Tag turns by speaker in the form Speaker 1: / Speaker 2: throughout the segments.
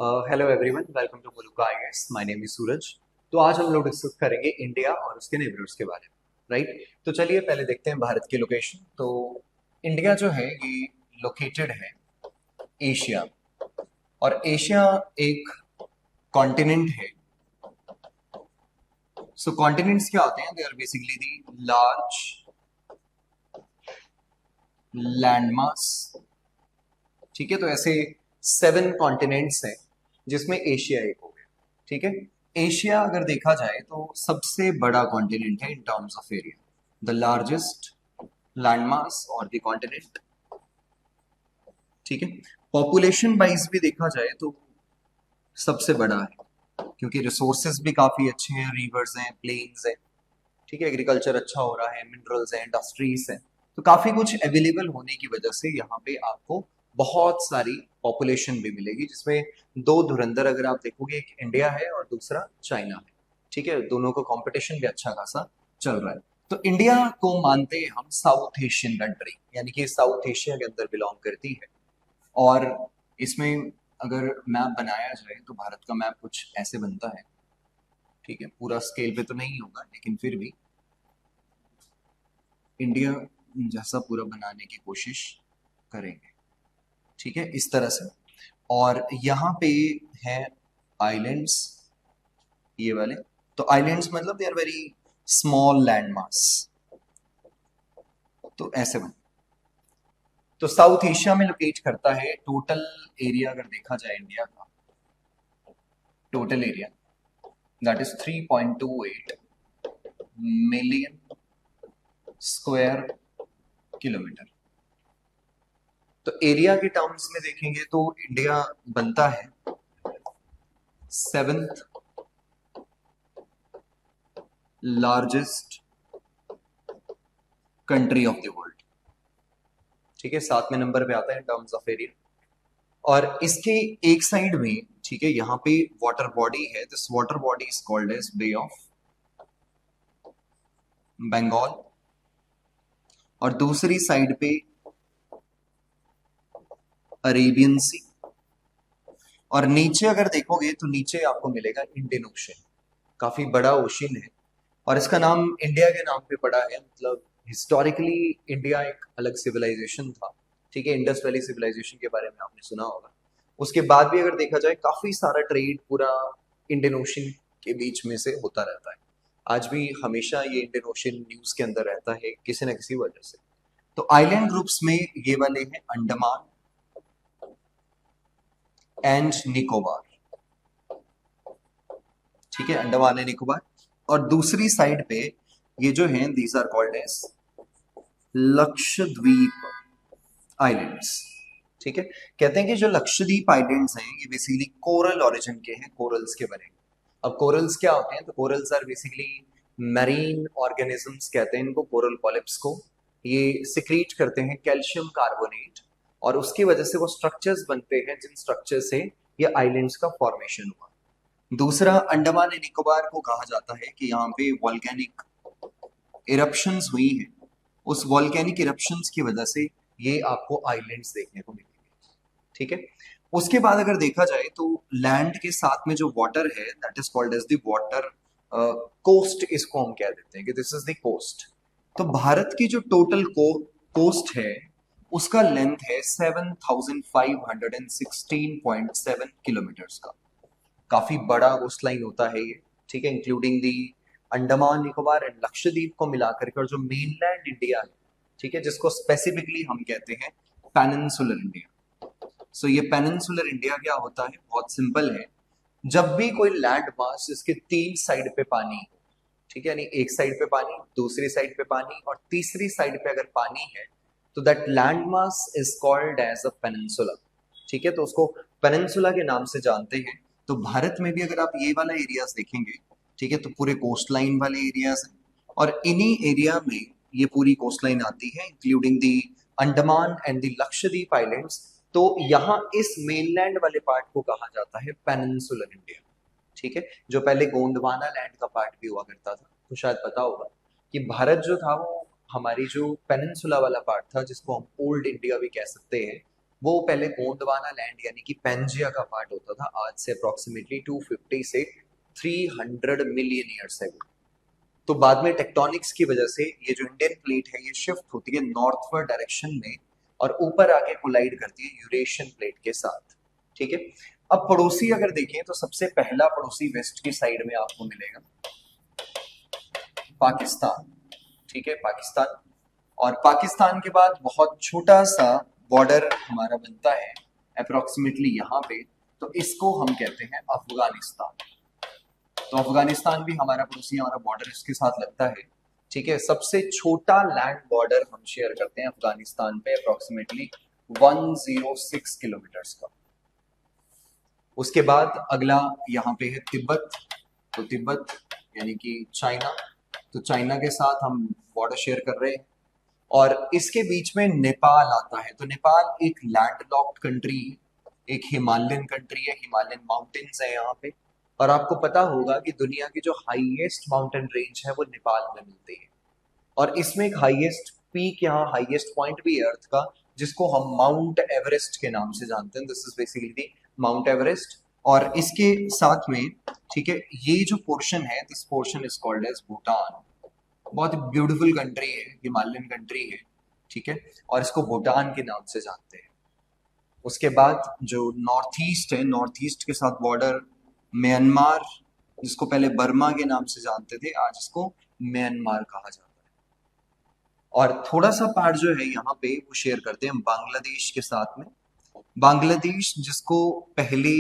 Speaker 1: Hello everyone, welcome to Muluka IAS. My name is Suraj. तो आज हम लोग डिस्कस करेंगे इंडिया और उसके नेबर्स के बारे में, राइट। तो चलिए पहले देखते हैं भारत की लोकेशन। तो इंडिया जो है ये लोकेटेड है एशिया, और एशिया एक कॉन्टिनेंट है। सो कॉन्टिनेंट्स क्या होते हैं? They are basically the large landmass. ठीक है, तो ऐसे 7 कॉन्टिनेंट्स हैं जिसमें एशिया एक हो गया। ठीक है, एशिया अगर देखा जाए तो सबसे बड़ा कॉन्टिनेंट है in terms of area, the largest landmass और द कॉन्टिनेंट। ठीक है, पॉपुलेशन वाइज भी देखा जाए तो सबसे बड़ा है, क्योंकि रिसोर्सेज भी काफी अच्छे हैं, रिवर्स हैं, प्लेन्स हैं। ठीक है, एग्रीकल्चर अच्छा हो रहा है, मिनरल्स हैं, इंडस्ट्रीज हैं, तो काफी कुछ अवेलेबल होने की वजह से यहाँ पे आपको बहुत सारी पॉपुलेशन भी मिलेगी, जिसमें दो धुरंधर अगर आप देखोगे, एक इंडिया है और दूसरा चाइना है। ठीक है, दोनों का कंपटीशन भी अच्छा खासा चल रहा है। तो इंडिया को मानते हैं हम साउथ एशियन कंट्री, यानी कि साउथ एशिया के अंदर बिलोंग करती है। और इसमें अगर मैप बनाया जाए तो भारत का मैप कुछ ऐसे बनता है। ठीक है, पूरा स्केल पे तो नहीं होगा, लेकिन फिर भी इंडिया जैसा पूरा बनाने की कोशिश करेंगे। ठीक है, इस तरह से। और यहाँ पे है आइलैंड्स, ये वाले। तो आइलैंड्स मतलब they are very small land mass, तो ऐसे बन। तो साउथ एशिया में लोकेट करता है। टोटल एरिया अगर देखा जाए इंडिया का, total area that is 3.28 million square kilometre. तो एरिया के टर्म्स में देखेंगे तो इंडिया बनता है 7th largest country of the world. ठीक है, 7वें नंबर पे आता है इन टर्म्स ऑफ एरिया। और इसके एक साइड में, ठीक है, यहाँ पे वाटर बॉडी है। This water body is called as Bay of Bengal, और दूसरी साइड पे अरेबियन सी। और नीचे अगर देखोगे तो नीचे आपको मिलेगा इंडियन ओशन, काफी बड़ा ओशन है। और इसका नाम इंडिया के नाम पे पड़ा है, मतलब हिस्टोरिकली इंडिया एक अलग सिविलाइजेशन था। ठीक है, इंडस वैली सिविलाइजेशन के बारे में आपने सुना होगा। उसके बाद भी अगर देखा जाए, काफी सारा ट्रेड पूरा इंडियन ओशन के बीच में से होता रहता है। आज भी हमेशा ये इंडियन ओशन न्यूज के अंदर रहता है किसी न किसी वजह से। तो आइलैंड ग्रुप्स में ये वाले हैं अंडमान एंड निकोबार। ठीक है, अंडमान एंड निकोबार। और दूसरी साइड पे ये जो हैं, these are called as Lakshadweep islands. ठीक है, कहते हैं कि जो लक्षद्वीप आइलैंड्स हैं ये बेसिकली कोरल ओरिजिन के हैं, कोरल्स के बने। अब कोरल्स क्या होते हैं? तो corals are basically marine organisms, कहते हैं इनको, कोरल पॉलिप्स को। ये सिक्रीट करते हैं कैल्शियम कार्बोनेट, और उसकी वजह से वो स्ट्रक्चर्स बनते हैं जिन स्ट्रक्चर से ये आइलैंड्स का फॉर्मेशन हुआ। दूसरा, अंडमान एंड निकोबार को कहा जाता है कि यहाँ पे वॉल्केनिक इरप्शंस हुई हैं। उस वॉल्केनिक इरप्शंस की वजह से ये आपको आइलैंड्स देखने को मिलेंगे। ठीक है, उसके बाद अगर देखा जाए तो लैंड के साथ में जो वाटर है, that is called as the water coast. इसको हम कह देते हैं कि दिस इज द कोस्ट। तो भारत की जो टोटल कोस्ट है, उसका लेंथ है 7516.7 किलोमीटर्स का। काफी बड़ा कोस्ट लाइन होता है ये। ठीक है, including the Andaman Nicobar and Lakshadweep को मिलाकर के, और जो मेनलैंड इंडिया है, ठीक है, जिसको स्पेसिफिकली हम कहते हैं पेनिनसुलर इंडिया। सो ये पेनिनसुलर इंडिया क्या होता है? बहुत सिंपल है। जब भी कोई लैंड मास जिसके 3 साइड पे पानी, ठीक है, यानी एक साइड पे पानी, दूसरी साइड पे पानी, और तीसरी साइड पे अगर पानी है, तो that land mass is called as a peninsula. ठीक है, तो उसको पेनिनसुला के नाम से जानते हैं। तो भारत में भी अगर आप ये वाला एरियाज देखेंगे, ठीक है, तो पूरे कोस्ट लाइन वाले एरियाज हैं, और इन्हीं एरिया में ये पूरी कोस्ट लाइन आती है, including the Andaman and the Lakshadweep islands. तो यहाँ इस मेनलैंड वाले पार्ट को कहा जाता है पेनिनसुलर इंडिया। ठीक है, जो पहले गोंडवाना लैंड का पार्ट भी हुआ करता था। तो शायद पता होगा कि भारत जो था वो हमारी जो पेनिनसुला वाला पार्ट था, जिसको हम ओल्ड इंडिया भी कह सकते हैं, वो पहले गोंडवाना लैंड यानी कि पेंजिया का पार्ट होता था, आज से अप्रोक्सीमेटली 250 से 300 मिलियन ईयर्स अगो। तो बाद में टेक्टोनिक्स की वजह से ये जो इंडियन प्लेट है ये शिफ्ट होती है नॉर्थवर्ड डायरेक्शन में और ऊपर आके कोलाइड करती है यूरेशियन प्लेट के साथ। ठीक है। अब पड़ोसी अगर देखें तो सबसे पहला पड़ोसी वेस्ट की साइड में आपको मिलेगा पाकिस्तान। ठीक है, पाकिस्तान। और पाकिस्तान के बाद बहुत छोटा सा बॉर्डर हमारा बनता है अप्रोक्सीमेटली यहाँ पे, तो इसको हम कहते हैं अफगानिस्तान। तो अफगानिस्तान भी हमारा पड़ोसी, हमारा बॉर्डर इसके साथ लगता है। ठीक है, सबसे छोटा लैंड बॉर्डर हम शेयर करते हैं अफगानिस्तान पे अप्रोक्सीमेटली 106 किलोमीटर्स का। उसके बाद अगला यहाँ पे है तिब्बत। तो तिब्बत यानी कि चाइना, तो चाइना के साथ हम बॉर्डर शेयर कर रहे हैं। और इसके बीच में नेपाल आता है। तो नेपाल एक लैंडलॉक्ड कंट्री है, एक हिमालयन कंट्री है, हिमालयन माउंटेन्स है यहाँ पे। और आपको पता होगा कि दुनिया की जो हाईएस्ट माउंटेन रेंज है वो नेपाल में मिलती है। और इसमें एक हाईएस्ट पीक, यहाँ हाईएस्ट पॉइंट भी है अर्थ का, जिसको हम माउंट एवरेस्ट के नाम से जानते हैं। This is basically mount Everest. और इसके साथ में, ठीक है, ये जो पोर्शन है, this portion is called as Bhutan. बहुत ब्यूटीफुल कंट्री है, हिमालयन कंट्री है। ठीक है, और इसको भूटान के नाम से जानते हैं। उसके बाद जो नॉर्थ ईस्ट है, नॉर्थ ईस्ट के साथ बॉर्डर म्यांमार, जिसको पहले बर्मा के नाम से जानते थे, आज इसको म्यांमार कहा जाता है। और थोड़ा सा पार्ट जो है यहाँ पे वो शेयर करते हैं बांग्लादेश के साथ में। बांग्लादेश जिसको पहले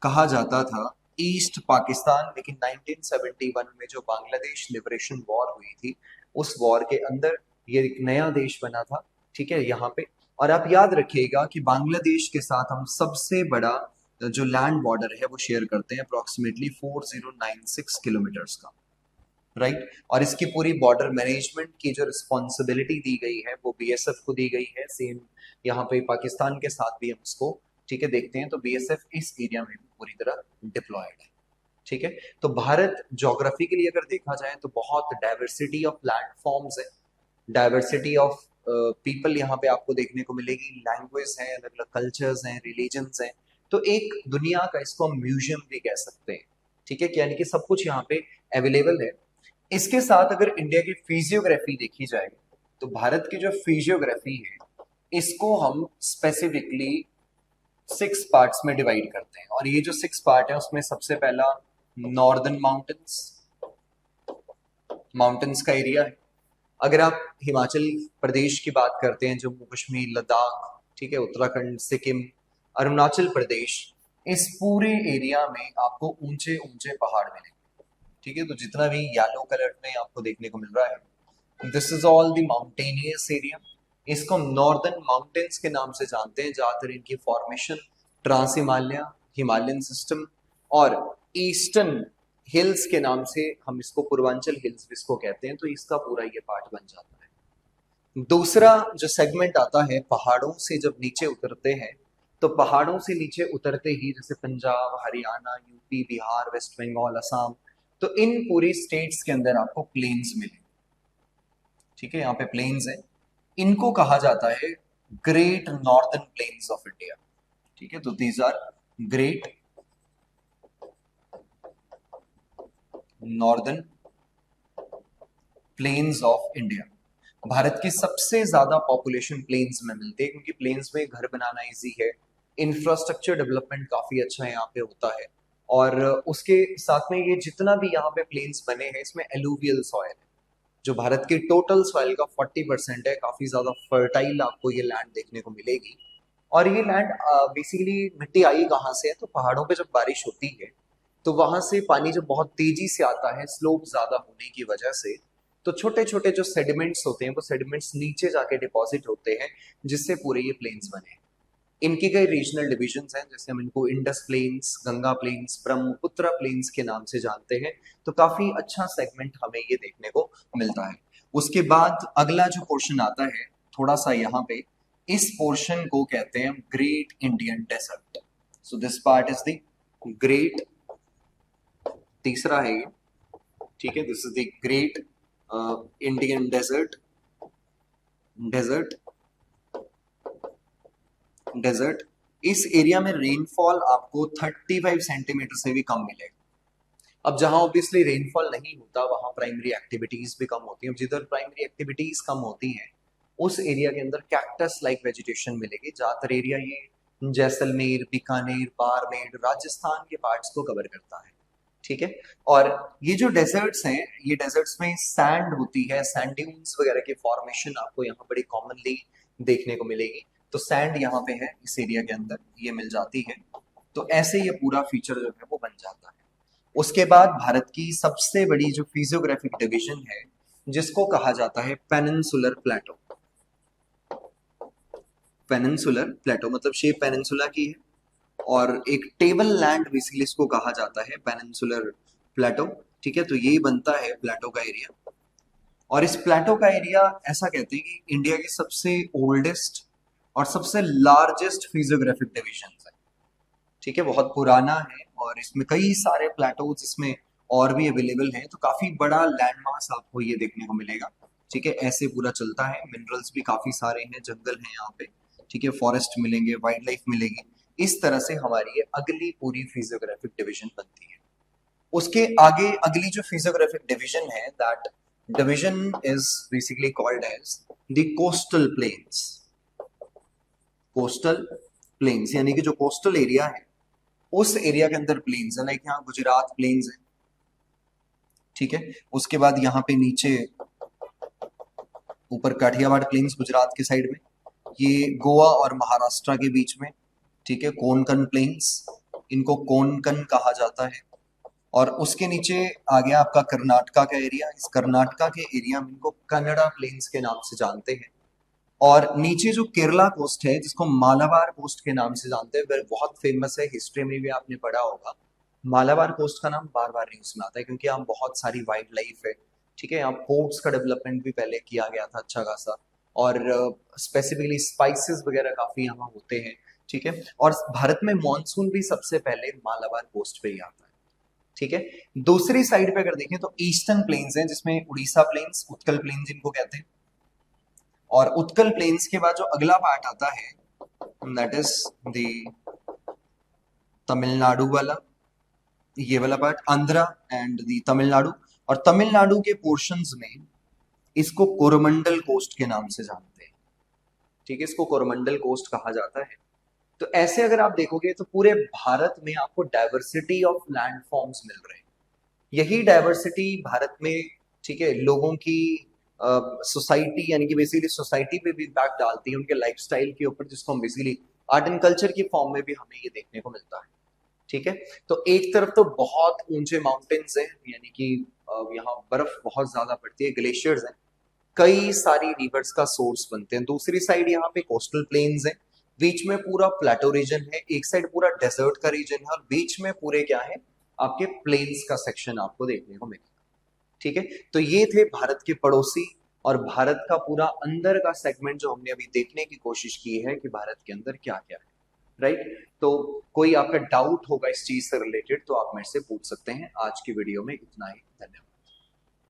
Speaker 1: कहा जाता था ईस्ट पाकिस्तान, लेकिन 1971 में जो बांग्लादेश लिबरेशन वॉर हुई थी, उस वॉर के अंदर ये एक नया देश बना था। ठीक है, यहाँ पे। और आप याद रखिएगा कि बांग्लादेश के साथ हम सबसे बड़ा जो लैंड बॉर्डर है वो शेयर करते हैं अप्रोक्सीमेटली 4096 किलोमीटर्स का। राइट। और इसकी पूरी बॉर्डर मैनेजमेंट की जो रिस्पॉन्सिबिलिटी दी गई है वो बीएसएफ को दी गई है। सेम यहाँ पे पाकिस्तान के साथ भी हम उसको, ठीक है, देखते हैं। तो बीएसएफ इस एरिया में भी पूरी तरह डिप्लॉयड है। ठीक है, तो भारत ज्योग्राफिकली अगर देखा जाए तो बहुत डाइवर्सिटी ऑफ लैंड फॉर्म्स है, डाइवर्सिटी ऑफ पीपल यहाँ पे आपको देखने को मिलेगी, लैंग्वेज है, अलग अलग कल्चर्स हैं, रिलीजन्स हैं। तो एक दुनिया का इसको हम म्यूजियम भी कह सकते हैं। ठीक है, यानी कि सब कुछ यहाँ पे अवेलेबल है। इसके साथ अगर इंडिया की फिजियोग्राफी देखी जाए तो भारत की जो फिजियोग्राफी है इसको हम स्पेसिफिकली 6 पार्ट्स में डिवाइड करते हैं। और ये जो 6 पार्ट है उसमें सबसे पहला नॉर्दर्न माउंटेन्स, माउंटेन्स का एरिया है। अगर आप हिमाचल प्रदेश की बात करते हैं, जम्मू कश्मीर, लद्दाख, ठीक है, उत्तराखंड, सिक्किम, अरुणाचल प्रदेश, इस पूरे एरिया में आपको ऊंचे ऊंचे पहाड़ मिलेंगे। ठीक है, तो जितना भी येलो कलर में आपको देखने को मिल रहा है, this is all the mountainous area. इसको हम नॉर्दर्न माउंटेन्स के नाम से जानते हैं, ज्यादातर इनकी formation trans Himalaya, Himalayan system और ईस्टर्न हिल्स के नाम से हम इसको पूर्वांचल हिल्स इसको कहते हैं। तो इसका पूरा ये पार्ट बन जाता है। दूसरा जो सेगमेंट आता है, पहाड़ों से जब नीचे उतरते हैं, तो पहाड़ों से नीचे उतरते ही जैसे पंजाब, हरियाणा, यूपी, बिहार, वेस्ट बंगाल, असम, तो इन पूरी स्टेट्स के अंदर आपको प्लेन्स मिले। ठीक है, यहाँ पे प्लेन्स है, इनको कहा जाता है great northern plains of India. ठीक है, तो these are great northern plains of India. Bharat की सबसे ज्यादा पॉपुलेशन प्लेन्स में मिलती है, क्योंकि प्लेन्स में घर बनाना इजी है, इंफ्रास्ट्रक्चर डेवलपमेंट काफी अच्छा यहाँ पे होता है। और उसके साथ में ये जितना भी यहाँ पे प्लेन्स बने हैं इसमें एलुवियल सॉइल है, जो भारत की टोटल सॉइल का 40% है। काफी ज्यादा फर्टाइल आपको ये लैंड देखने को मिलेगी। और ये लैंड बेसिकली मिट्टी आई कहाँ से है, तो पहाड़ों पे जब बारिश होती है तो वहां से पानी जब बहुत तेजी से आता है स्लोप ज्यादा होने की वजह से, तो छोटे छोटे जो सेडिमेंट्स होते हैं वो सेडिमेंट्स नीचे जाके डिपॉजिट होते हैं, जिससे पूरे ये प्लेन्स बने हैं। इनकी कई रीजनल डिविजन्स हैं, जैसे हम इनको Indus plains, Ganga plains, Brahmaputra plains के नाम से जानते हैं। तो काफी अच्छा सेगमेंट हमें ये देखने को मिलता है। उसके बाद अगला जो पोर्शन आता है थोड़ा सा यहाँ पे, इस पोर्शन को कहते हैं great Indian desert. So this part is the great, तीसरा है ये। ठीक है, this is the great Indian desert. Desert desert, इस एरिया में रेनफॉल आपको 35 सेंटीमीटर से भी कम मिलेगा। अब जहां ऑब्वियसली रेनफॉल नहीं होता वहां प्राइमरी एक्टिविटीज भी कम होती हैं। अब जिधर प्राइमरी एक्टिविटीज कम होती हैं उस एरिया के अंदर कैक्टस लाइक वेजिटेशन मिलेगी। ज्यादातर एरिया ये जैसलमेर, बीकानेर, बाड़मेर, राजस्थान के पार्ट्स को कवर करता है, ठीक है। और ये जो डेजर्ट्स हैं, ये डेजर्ट्स में सैंड होती है, सैंड ड्यून्स वगैरह की फॉर्मेशन आपको यहाँ बड़ी कॉमनली देखने को मिलेगी। तो सैंड यहाँ पे है इस एरिया के अंदर, ये मिल जाती है। तो ऐसे ये पूरा फीचर जो है वो बन जाता है। उसके बाद भारत की सबसे बड़ी जो फिजियोग्राफिक डिवीजन है जिसको कहा जाता है पेनिनसुलर प्लेटो। पेनिनसुलर प्लेटो मतलब शेप पेनिनसुला की है, और एक टेबल लैंड बेसिकली इसको कहा जाता है पेनिनसुलर प्लेटो, ठीक है। तो ये बनता है प्लेटो का एरिया। और इस प्लेटो का एरिया ऐसा कहते हैं कि इंडिया की सबसे ओल्डेस्ट और सबसे लार्जेस्ट फिजियोग्राफिक डिवीजन है, ठीक है। बहुत पुराना है और इसमें कई सारे प्लेटोज इसमें और भी अवेलेबल हैं। तो काफी बड़ा लैंडमार्क आपको ये देखने को मिलेगा, ठीक है। ऐसे पूरा चलता है, मिनरल्स भी काफी सारे हैं, जंगल हैं यहाँ पे, ठीक है। फॉरेस्ट मिलेंगे, वाइल्ड लाइफ मिलेगी। इस तरह से हमारी ये अगली पूरी फिजियोग्राफिक डिवीजन बनती है। उसके आगे अगली जो फिजियोग्राफिक डिवीजन है, that division is basically called as the coastal plains. Coastal plains यानी कि जो कोस्टल एरिया है उस एरिया के अंदर प्लेन्स है, लाइक यहाँ गुजरात प्लेन्स है, ठीक है। उसके बाद यहाँ पे नीचे ऊपर काठियावाड़ प्लेन्स गुजरात के साइड में, ये गोवा और महाराष्ट्र के बीच में, ठीक है, कोंकण प्लेन्स, इनको कोंकण कहा जाता है। और उसके नीचे आ गया आपका कर्नाटका का एरिया। इस कर्नाटका के एरिया में इनको कन्नड़ा प्लेन्स के नाम से जानते हैं। और नीचे जो केरला कोस्ट है जिसको मालाबार कोस्ट के नाम से जानते हैं, वह बहुत फेमस है, हिस्ट्री में भी आपने पढ़ा होगा। मालाबार कोस्ट का नाम बार बार न्यूज में आता है क्योंकि यहाँ बहुत सारी वाइल्ड लाइफ है, ठीक है। यहाँ पोर्ट्स का डेवलपमेंट भी पहले किया गया था अच्छा खासा, और स्पेसिफिकली स्पाइसेस वगैरह काफी यहाँ होते हैं, ठीक है। और भारत में मानसून भी सबसे पहले मालाबार कोस्ट पे ही आता है, ठीक है। दूसरी साइड पे अगर देखें तो ईस्टर्न प्लेन्स हैं जिसमें उड़ीसा प्लेन्स, उत्कल प्लेन्स जिनको कहते हैं। और उत्कल प्लेन्स के बाद जो अगला पार्ट आता है दैट इज द तमिलनाडु वाला, ये वाला part, Andhra and the Tamil Nadu. और तमिलनाडु के पोर्शंस में इसको कोरोमंडल कोस्ट के नाम से जानते हैं, ठीक है। इसको कोरोमंडल कोस्ट कहा जाता है। तो ऐसे अगर आप देखोगे तो पूरे भारत में आपको डाइवर्सिटी ऑफ लैंड फॉर्म्स मिल रहे हैं। यही डाइवर्सिटी भारत में, ठीक है, लोगों की सोसाइटी यानी कि बेसिकली सोसाइटी पे भी इम्पैक्ट डालती है, उनके लाइफस्टाइल के ऊपर, जिसको हम बेसिकली आर्ट एंड कल्चर की फॉर्म में भी हमें ये देखने को मिलता है, ठीक है। तो एक तरफ तो बहुत ऊंचे माउंटेन्स हैं यानी कि यहाँ बर्फ बहुत ज्यादा पड़ती है, ग्लेशियर्स हैं, कई सारी रिवर्स का सोर्स बनते हैं। दूसरी साइड यहाँ पे कोस्टल प्लेन्स हैं, बीच में पूरा प्लेटो रीजन है, एक साइड पूरा डेजर्ट का रीजन है, और बीच में पूरे क्या है आपके प्लेन्स का सेक्शन आपको देखने को मिलेगा, ठीक है। तो ये थे भारत के पड़ोसी और भारत का पूरा अंदर का सेगमेंट जो हमने अभी देखने की कोशिश की है कि भारत के अंदर क्या क्या है, राइट। तो कोई आपका डाउट होगा इस चीज से रिलेटेड तो आप मेरे से पूछ सकते हैं। आज की वीडियो में इतना ही, धन्यवाद।